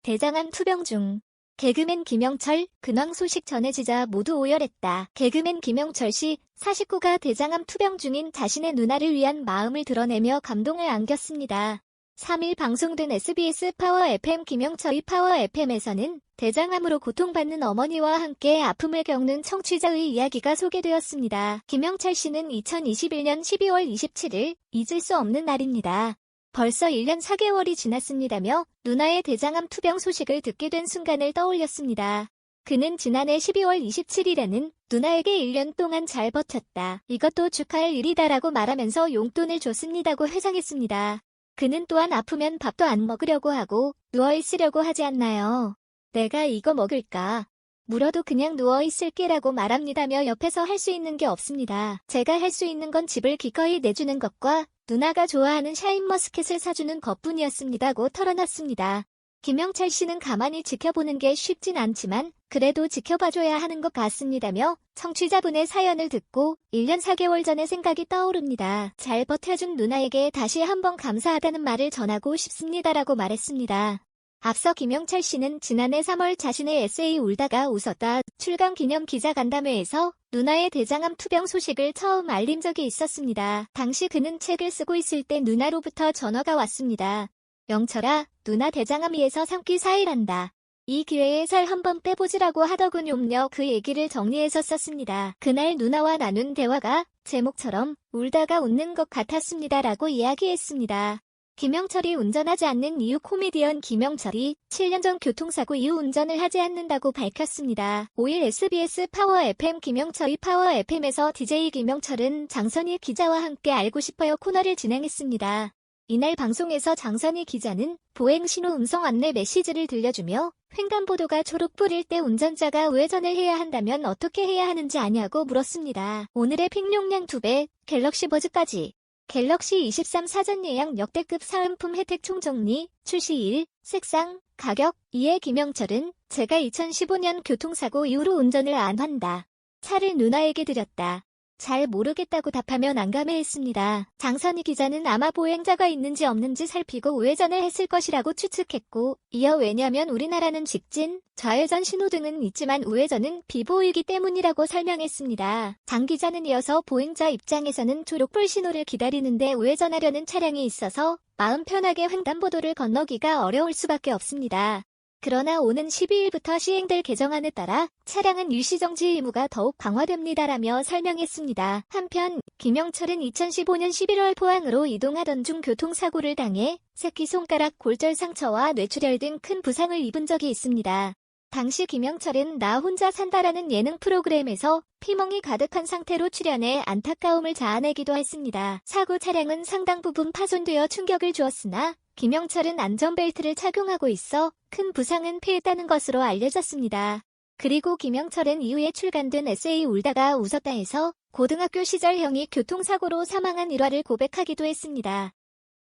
대장암 투병 중. 개그맨 김영철, 근황 소식 전해지자 모두 오열했다. 개그맨 김영철 씨, 49가 대장암 투병 중인 자신의 누나를 위한 마음을 드러내며 감동을 안겼습니다. 3일 방송된 SBS 파워 FM 김영철의 파워 FM에서는 대장암으로 고통받는 어머니와 함께 아픔을 겪는 청취자의 이야기가 소개되었습니다. 김영철 씨는 2021년 12월 27일, 잊을 수 없는 날입니다. 벌써 1년 4개월이 지났습니다며 누나의 대장암 투병 소식을 듣게 된 순간을 떠올렸습니다. 그는 지난해 12월 27일에는 누나에게 1년 동안 잘 버텼다. 이것도 축하할 일이다라고 말하면서 용돈을 줬습니다고 회상했습니다. 그는 또한 아프면 밥도 안 먹으려고 하고 누워있으려고 하지 않나요? 내가 이거 먹을까? 물어도 그냥 누워있을게라고 말합니다며 옆에서 할 수 있는 게 없습니다. 제가 할 수 있는 건 집을 기꺼이 내주는 것과 누나가 좋아하는 샤인머스켓을 사주는 것뿐이었습니다고 털어놨습니다. 김영철 씨는 가만히 지켜보는 게 쉽진 않지만 그래도 지켜봐줘야 하는 것 같습니다며 청취자분의 사연을 듣고 1년 4개월 전의 생각이 떠오릅니다. 잘 버텨준 누나에게 다시 한번 감사하다는 말을 전하고 싶습니다라고 말했습니다. 앞서 김영철 씨는 지난해 3월 자신의 에세이 울다가 웃었다 출간 기념 기자간담회에서 누나의 대장암 투병 소식을 처음 알린 적이 있었습니다. 당시 그는 책을 쓰고 있을 때 누나로부터 전화가 왔습니다. 영철아, 누나 대장암이에서 3기 4일한다. 이 기회에 살 한번 빼보지라고 하더군요. 그 얘기를 정리해서 썼습니다. 그날 누나와 나눈 대화가 제목처럼 울다가 웃는 것 같았습니다라고 이야기했습니다. 김영철이 운전하지 않는 이유 코미디언 김영철이 7년 전 교통사고 이후 운전을 하지 않는다고 밝혔습니다. 5일 SBS 파워 FM 김영철의 파워 FM에서 DJ 김영철은 장선희 기자와 함께 알고 싶어요 코너를 진행했습니다. 이날 방송에서 장선희 기자는 보행 신호 음성 안내 메시지를 들려주며 횡단보도가 초록불일 때 운전자가 우회전을 해야 한다면 어떻게 해야 하는지 아냐고 물었습니다. 오늘의 픽 용량 2배, 갤럭시 버즈까지. 갤럭시 23 사전 예약 역대급 사은품 혜택 총정리, 출시일, 색상, 가격. 이에 김영철은 제가 2015년 교통사고 이후로 운전을 안 한다. 차를 누나에게 드렸다. 잘 모르겠다고 답하며 난감해했습니다. 장선희 기자는 아마 보행자가 있는지 없는지 살피고 우회전을 했을 것이라고 추측했고 이어 왜냐면 우리나라는 직진, 좌회전 신호등은 있지만 우회전은 비보이기 때문이라고 설명했습니다. 장 기자는 이어서 보행자 입장에서는 초록불 신호를 기다리는데 우회전하려는 차량이 있어서 마음 편하게 횡단보도를 건너기가 어려울 수밖에 없습니다. 그러나 오는 12일부터 시행될 개정안에 따라 차량은 일시정지 의무가 더욱 강화됩니다라며 설명했습니다. 한편 김영철은 2015년 11월 포항으로 이동하던 중 교통사고를 당해 새끼손가락 골절 상처와 뇌출혈 등 큰 부상을 입은 적이 있습니다. 당시 김영철은 나 혼자 산다라는 예능 프로그램에서 피멍이 가득한 상태로 출연해 안타까움을 자아내기도 했습니다. 사고 차량은 상당 부분 파손되어 충격을 주었으나 김영철은 안전벨트를 착용하고 있어 큰 부상은 피했다는 것으로 알려졌습니다. 그리고 김영철은 이후에 출간된 에세이 울다가 웃었다에서 고등학교 시절 형이 교통사고로 사망한 일화를 고백하기도 했습니다.